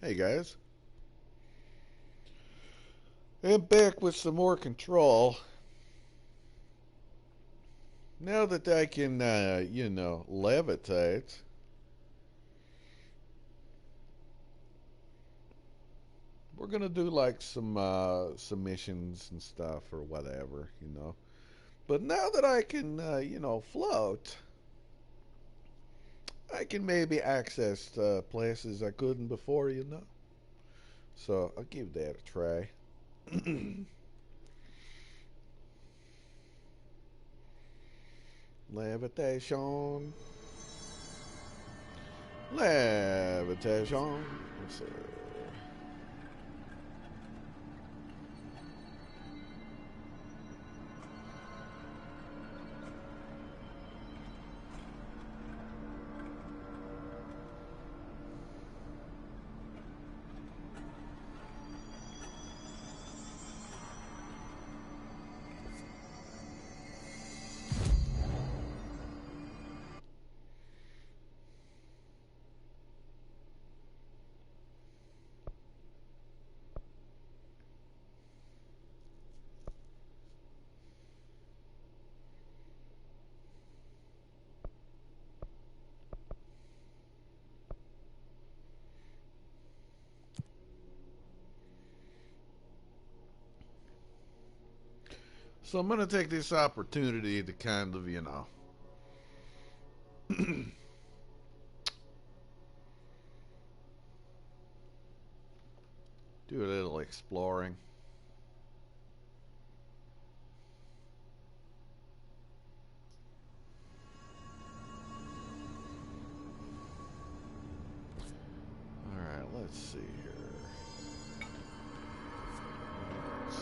Hey guys, I'm back with some more control. Now that I can, levitate, we're gonna do like some missions and stuff or whatever. But now that I can, float, I can maybe access places I couldn't before. So I'll give that a try. Levitation, levitation. Yes, sir. So I'm going to take this opportunity to kind of, do a little exploring. All right, let's see here. Let's,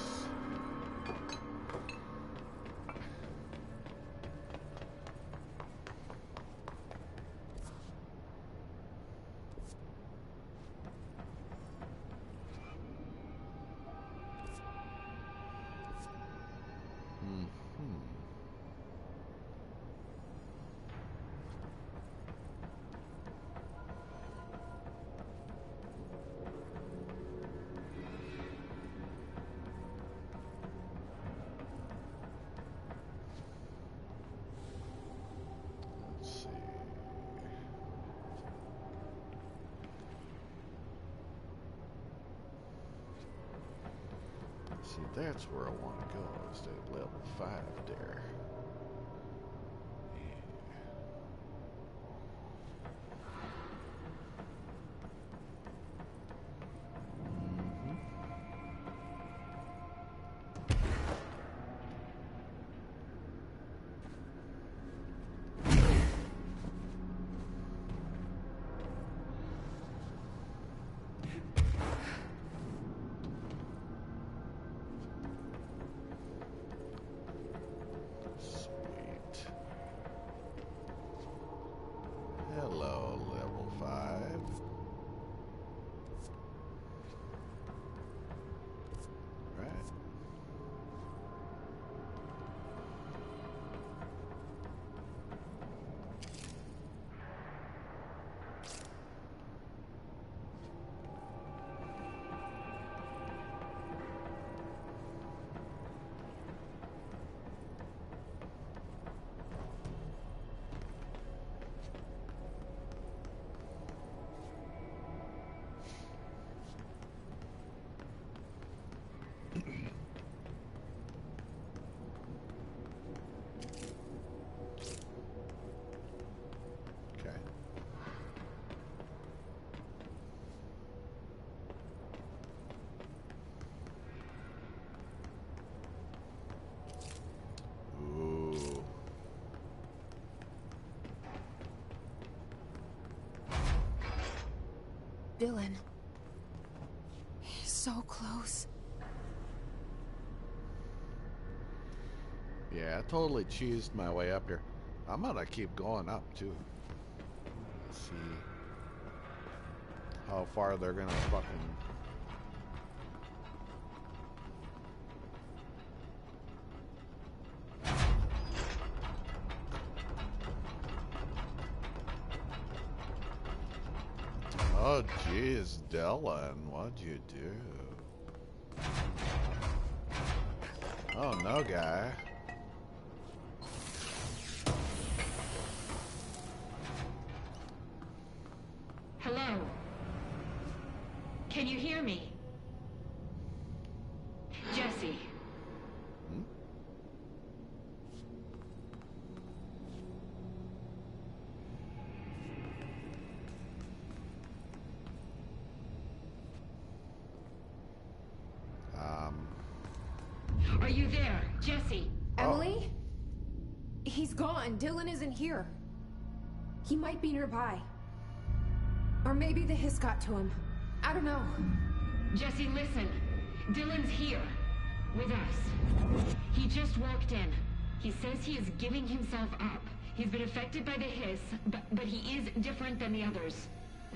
hmm. Let's see. See, that's where I want to go, is that level 5 there. Mm-hmm. Sweet. Hello, level 5. Right. Okay. Ooh. Dylan. He's so close. Yeah, I totally cheesed my way up here. I'm gonna keep going up too. Let's see how far they're gonna fucking. Oh, jeez, Dylan, what'd you do? Oh, no, guy. Hello? Can you hear me? Jesse. Hmm? Are you there, Jesse? Emily? He's gone. Dylan isn't here. He might be nearby. Or maybe the hiss got to him. I don't know. Jesse, listen. Dylan's here. With us. He just walked in. He says he is giving himself up. He's been affected by the hiss, but he is different than the others.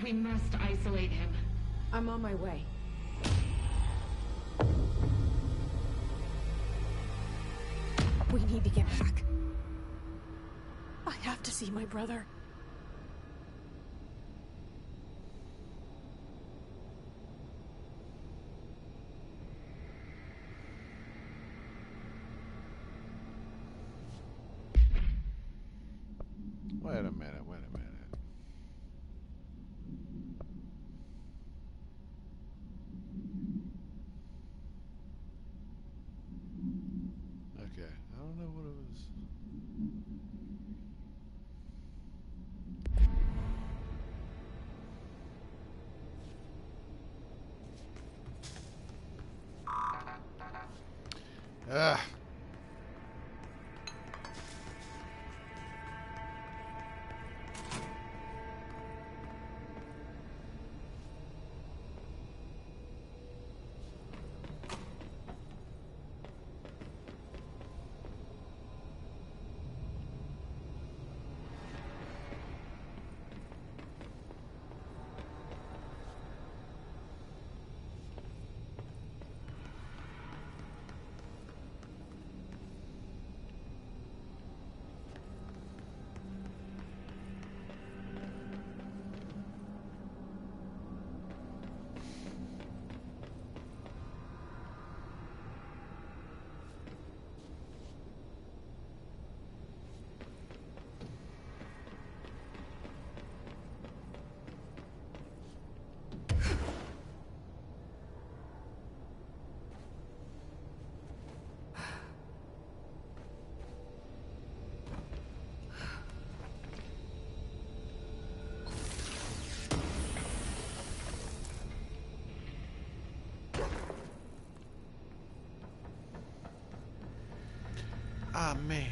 We must isolate him. I'm on my way. We need to get back. I have to see my brother. Wait a minute, wait a minute. Okay, I don't know what it was. Ah. Ah, man.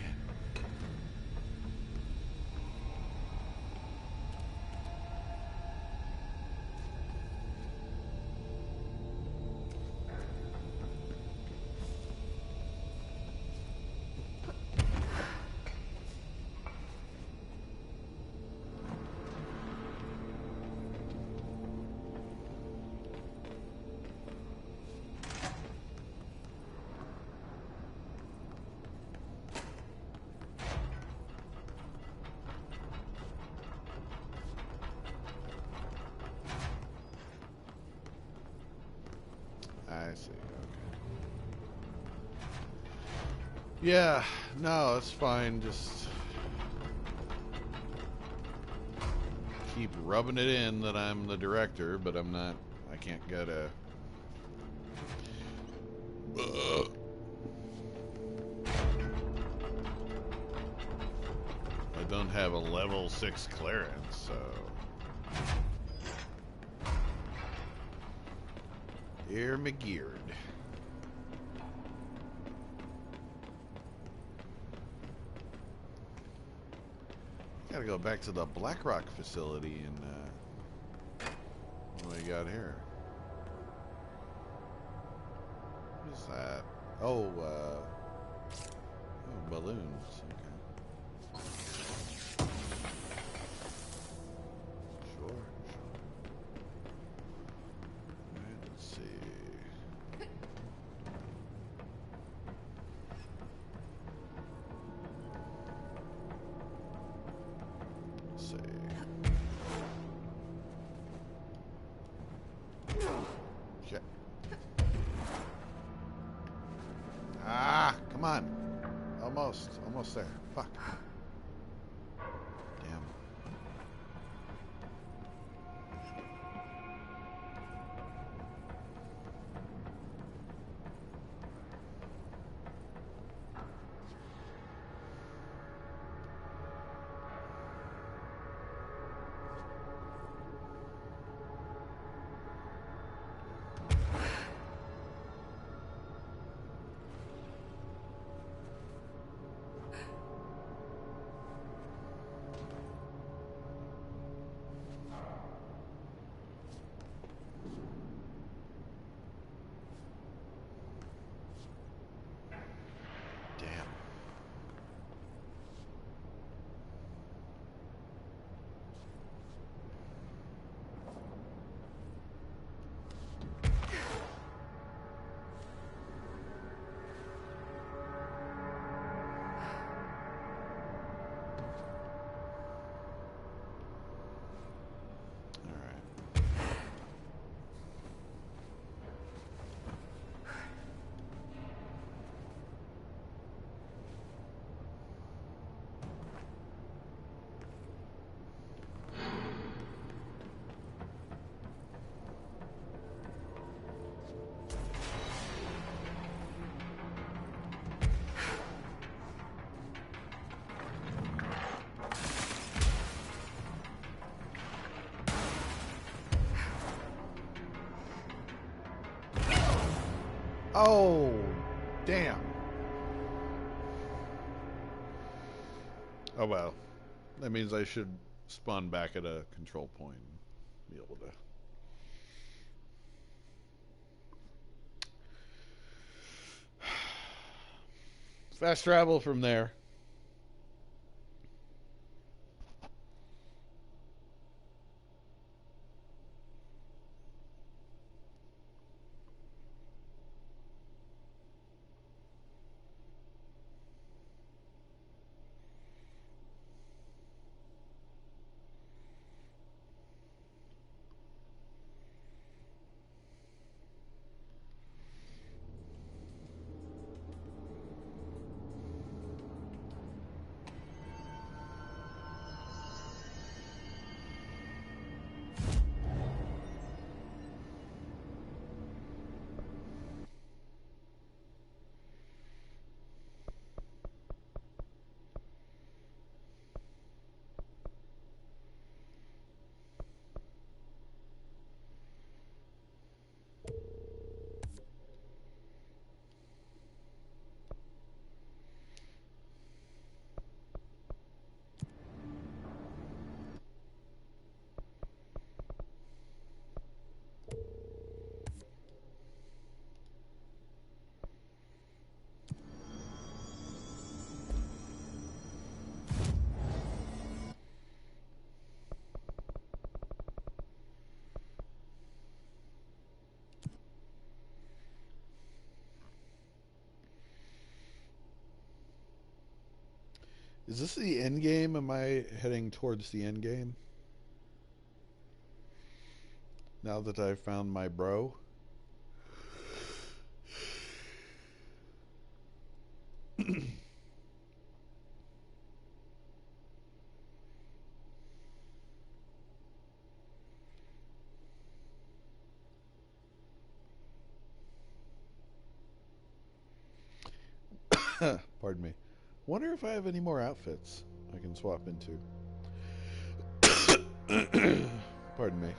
I see, okay. Yeah, no, it's fine, just keep rubbing it in that I'm the director, but I'm not, I can't get a... I don't have a level 6 clearance, so... Here, McGeared. Gotta go back to the Blackrock facility and, what do we got here? What is that? Oh, balloons. Okay. Sure. Alright, let's see. Let's see. Oh, damn. Oh well. That means I should spawn back at a control point and be able to. Fast travel from there. Is this the end game? Am I heading towards the end game? Now that I've found my bro? Pardon me. Wonder if I have any more outfits I can swap into. Pardon me.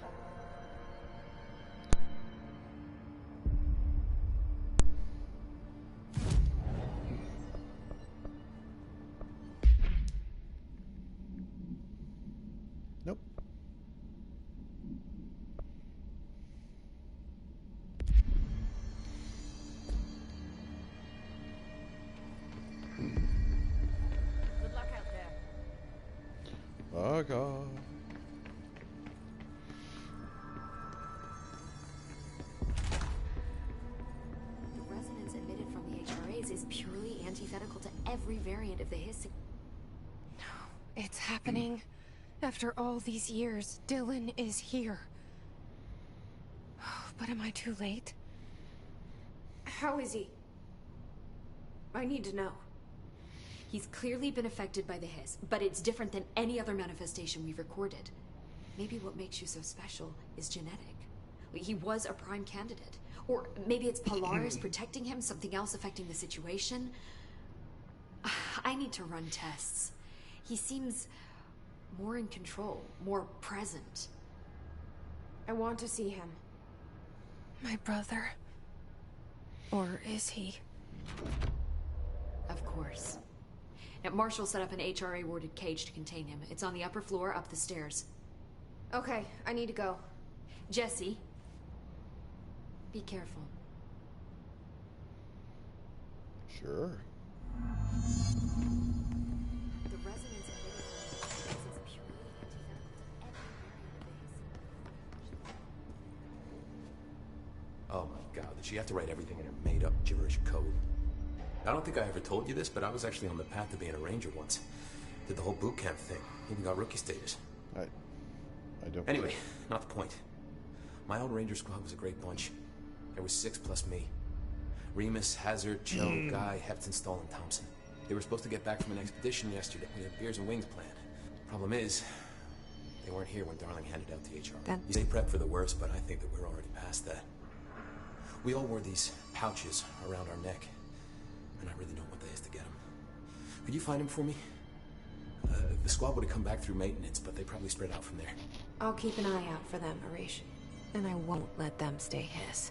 Nope. Good luck out there. Oh God. The resonance emitted from the HRAs is purely antithetical to every variant of the hiss. It's happening. After all these years, Dylan is here. But am I too late? How is he? I need to know. He's clearly been affected by the hiss, but it's different than any other manifestation we've recorded. Maybe what makes you so special is genetic. He was a prime candidate. Or maybe it's Polaris protecting him, something else affecting the situation. I need to run tests. He seems more in control, more present. I want to see him. My brother. Or is he? Of course. Now, Marshall set up an HRA-warded cage to contain him. It's on the upper floor, up the stairs. Okay, I need to go. Jesse, be careful. Sure. The resonance emitted from the hiss is purely antithetical to every variant of the hiss. Oh my god, did she have to write everything in her made-up gibberish code? I don't think I ever told you this, but I was actually on the path to being a ranger once. Did the whole boot camp thing. Even got rookie status. I don't. Anyway, not the point. My old ranger squad was a great bunch. There was 6 plus me. Remus, Hazard, Cho, Guy, Hefton, Stahl, and Thompson. They were supposed to get back from an expedition yesterday. We had beers and wings planned. Problem is, they weren't here when Darling handed out the HR. Then- You say prep for the worst, but I think that we're already past that. We all wore these pouches around our neck, and I really don't want the hiss to get them. Could you find them for me? The squad would have come back through maintenance, but they probably spread out from there. I'll keep an eye out for them, Arish. And I won't let them stay his.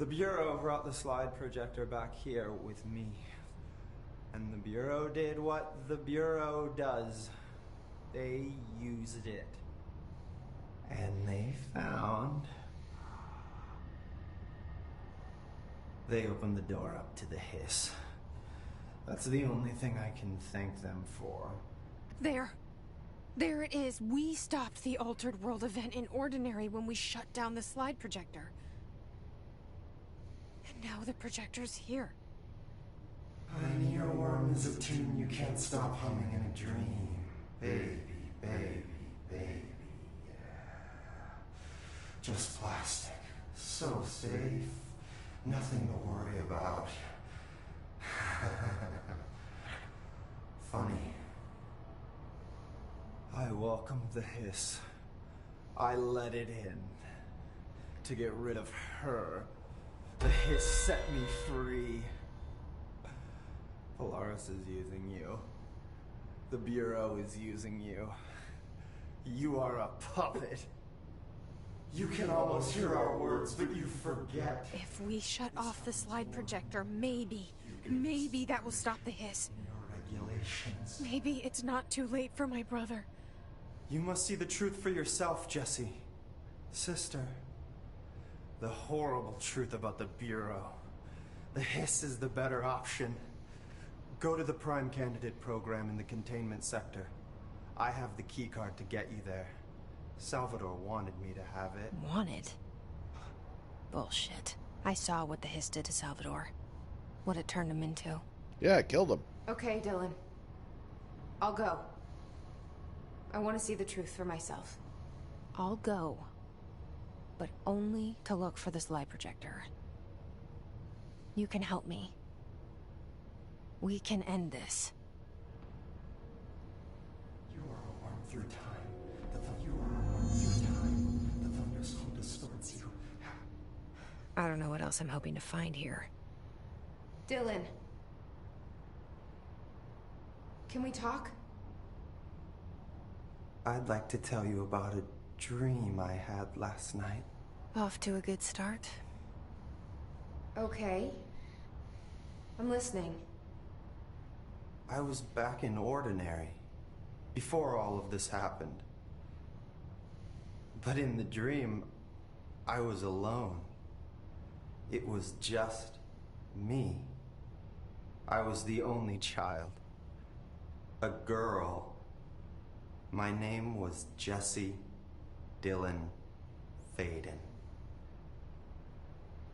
The Bureau brought the slide projector back here with me. And the Bureau did what the Bureau does. They used it. And they found... They opened the door up to the hiss. That's the only thing I can thank them for. There. There it is. We stopped the Altered World event in Ordinary when we shut down the slide projector. And now the projector's here. An earworm is a tune you can't stop humming in a dream. Baby, baby, baby, yeah. Just plastic. So safe. Nothing to worry about. Funny. I welcomed the hiss. I let it in. To get rid of her. The hiss set me free. Polaris is using you. The Bureau is using you. You are a puppet. You can almost hear our words, but you forget. If we shut off the slide projector, maybe that will stop the hiss. Your regulations. Maybe it's not too late for my brother. You must see the truth for yourself, Jesse. Sister. The horrible truth about the Bureau. The hiss is the better option. Go to the Prime Candidate program in the containment sector. I have the keycard to get you there. Salvador wanted me to have it. Wanted? Bullshit. I saw what the hiss did to Salvador. What it turned him into. Yeah, it killed him. Okay, Dylan. I'll go. I want to see the truth for myself. I'll go. But only to look for the slide projector. You can help me. We can end this. You are a worm through time. You are a worm through time. The thunderstorm distorts you. I don't know what else I'm hoping to find here. Dylan. Can we talk? I'd like to tell you about a dream I had last night. Off to a good start. Okay. I'm listening. I was back in Ordinary, before all of this happened. But in the dream, I was alone. It was just me. I was the only child. A girl. My name was Jesse Dylan Faden.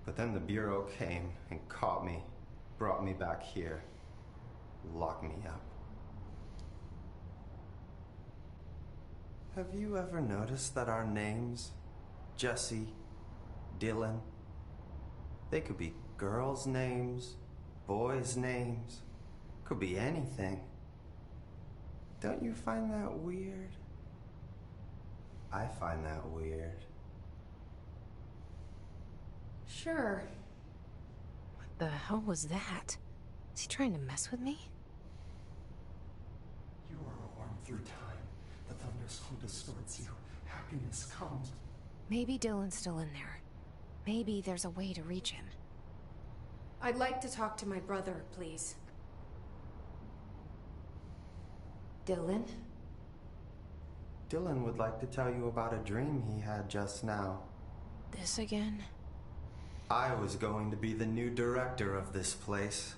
But then the Bureau came and caught me, brought me back here. Lock me up. Have you ever noticed that our names, Jesse, Dylan, they could be girls' names, boys' names, could be anything. Don't you find that weird? I find that weird. Sure. What the hell was that? Is he trying to mess with me? You are a worm through time. The thunderstorm distorts you. Happiness comes. Maybe Dylan's still in there. Maybe there's a way to reach him. I'd like to talk to my brother, please. Dylan? Dylan would like to tell you about a dream he had just now. This again? I was going to be the new director of this place.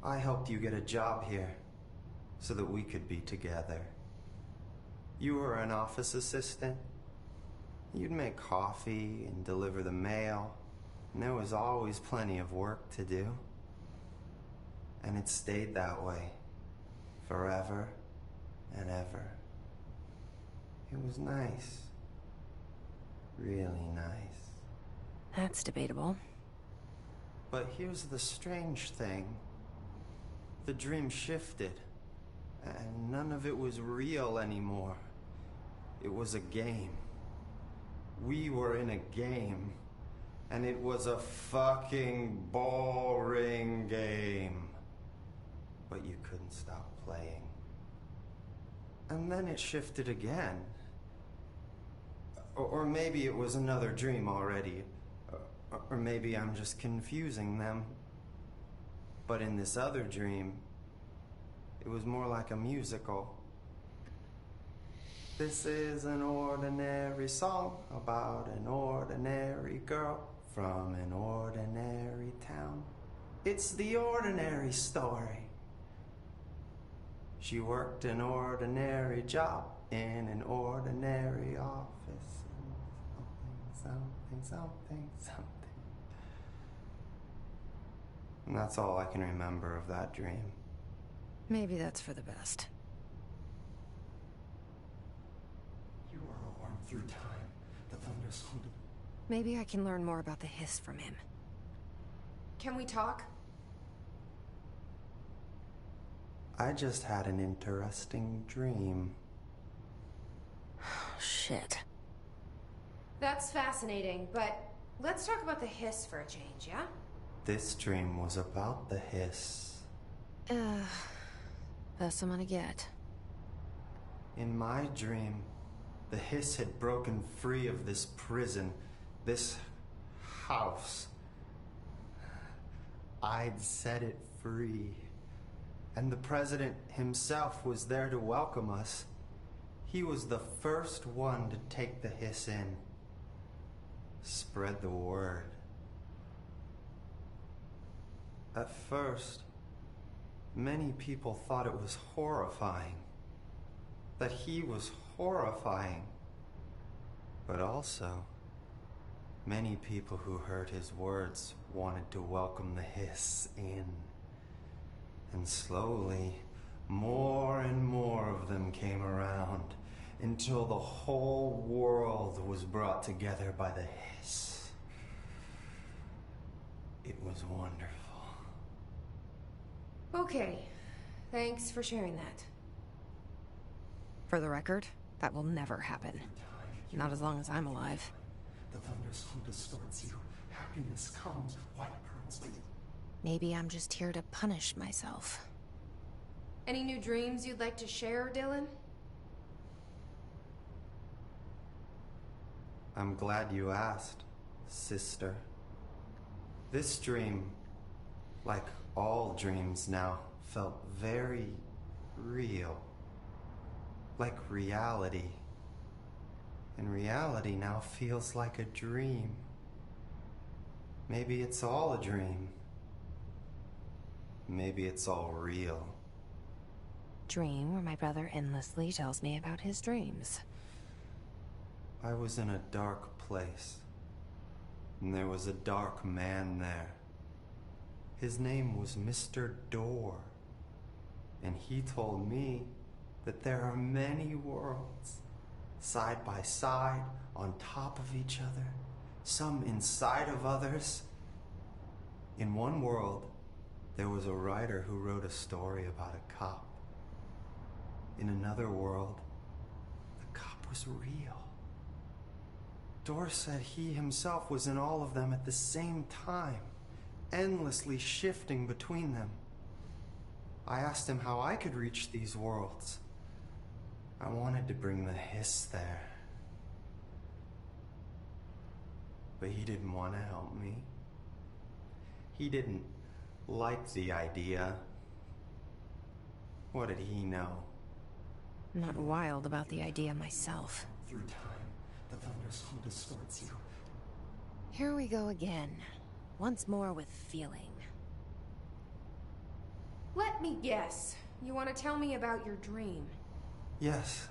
I helped you get a job here, so that we could be together. You were an office assistant. You'd make coffee and deliver the mail, and there was always plenty of work to do. And it stayed that way, forever and ever. It was nice. Really nice. That's debatable. But here's the strange thing. The dream shifted, and none of it was real anymore. It was a game. We were in a game, and it was a fucking boring game. But you couldn't stop playing. And then it shifted again. Or maybe it was another dream already. Or maybe I'm just confusing them. But in this other dream, it was more like a musical. This is an ordinary song about an ordinary girl from an ordinary town. It's the ordinary story. She worked an ordinary job in an ordinary office. Something. And that's all I can remember of that dream. Maybe that's for the best. You are a worm through time. The thunder's haunted. Maybe I can learn more about the hiss from him. Can we talk? I just had an interesting dream. Shit. That's fascinating, but let's talk about the hiss for a change, yeah? This dream was about the hiss. Best I'm gonna get. In my dream, the hiss had broken free of this prison, this house. I'd set it free. And the president himself was there to welcome us. He was the first one to take the hiss in. Spread the word. At first, many people thought it was horrifying. That he was horrifying. But also, many people who heard his words wanted to welcome the hiss in. And slowly, more and more of them came around until the whole world was brought together by the hiss. It was wonderful. Okay. Thanks for sharing that. For the record, that will never happen. Not as long as I'm alive. The thunder's home distorts you. Happiness comes, white pearls, but Maybe I'm just here to punish myself. Any new dreams you'd like to share, Dylan? I'm glad you asked, sister. This dream, like all dreams now, felt very real. Like reality. And reality now feels like a dream. Maybe it's all a dream. Maybe it's all real. Dream where my brother endlessly tells me about his dreams. I was in a dark place, and there was a dark man there. His name was Mr. Door, and he told me that there are many worlds, side by side, on top of each other, some inside of others. In one world, there was a writer who wrote a story about a cop. In another world, the cop was real. Dor said he himself was in all of them at the same time, endlessly shifting between them. I asked him how I could reach these worlds. I wanted to bring the hiss there. But he didn't want to help me. He didn't like the idea. What did he know? I'm not wild about the idea myself. through time, the thunder's home distorts you. Here we go again. Once more with feeling. Let me guess. You want to tell me about your dream? Yes.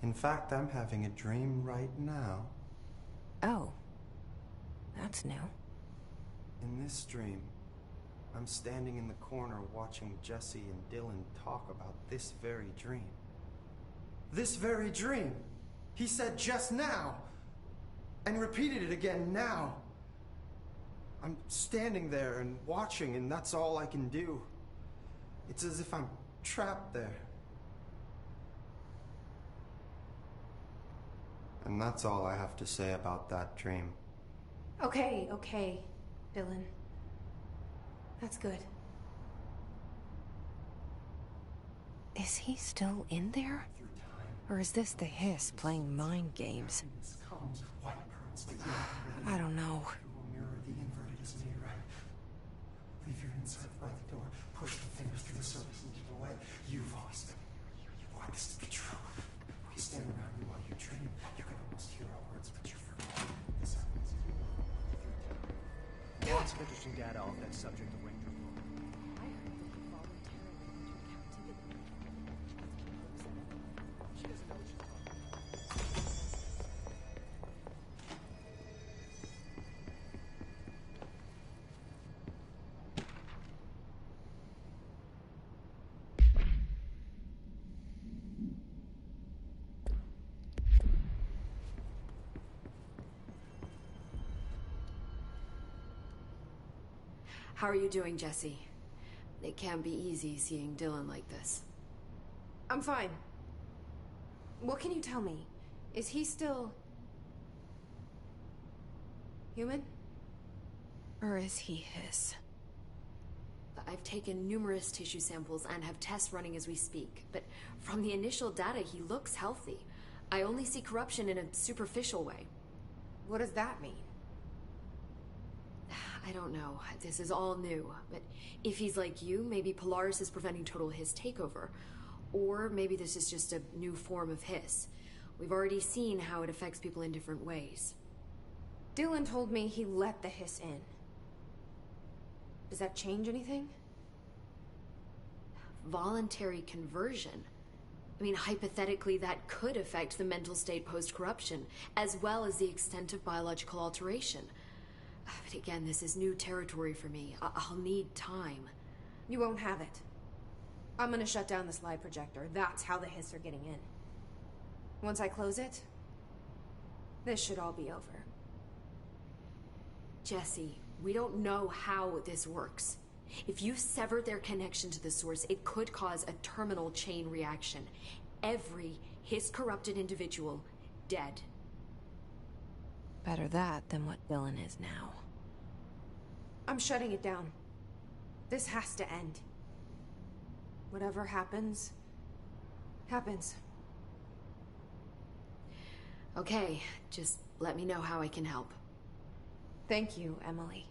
In fact, I'm having a dream right now. Oh. That's new. In this dream, I'm standing in the corner watching Jesse and Dylan talk about this very dream. This very dream! He said just now! And repeated it again now! I'm standing there and watching, and that's all I can do. It's as if I'm trapped there. And that's all I have to say about that dream. Okay, Dylan. That's good. Is he still in there? Or is this the hiss playing mind games? Happiness comes, white pearls, I don't know. Through a mirror, the inverted is made right. Leave your inside by the door. Push the fingers through the surface and get away. You've always been here. You want this to be true. We stand around you while you dream. You can almost hear our words, but you forget. This happens to you. Lots of interesting data off that subject of Grimtrol. I heard that you voluntarily entered captivity. She doesn't know what she's talking about. How are you doing, Jesse? It can't be easy seeing Dylan like this. I'm fine. What can you tell me? Is he still... human? Or is he his? I've taken numerous tissue samples and have tests running as we speak, but from the initial data, he looks healthy. I only see corruption in a superficial way. What does that mean? I don't know. This is all new, but if he's like you, maybe Polaris is preventing total Hiss takeover. Or maybe this is just a new form of Hiss. We've already seen how it affects people in different ways. Dylan told me he let the hiss in. Does that change anything? Voluntary conversion. I mean, hypothetically, that could affect the mental state post-corruption, as well as the extent of biological alteration. But again, this is new territory for me. I'll need time. You won't have it. I'm gonna shut down this light projector. That's how the hiss are getting in. Once I close it, this should all be over. Jesse, we don't know how this works. If you sever their connection to the source, it could cause a terminal chain reaction. Every Hiss-corrupted individual dead. Better that than what Dylan is now. I'm shutting it down. This has to end. Whatever happens, happens. Okay, just let me know how I can help. Thank you, Emily.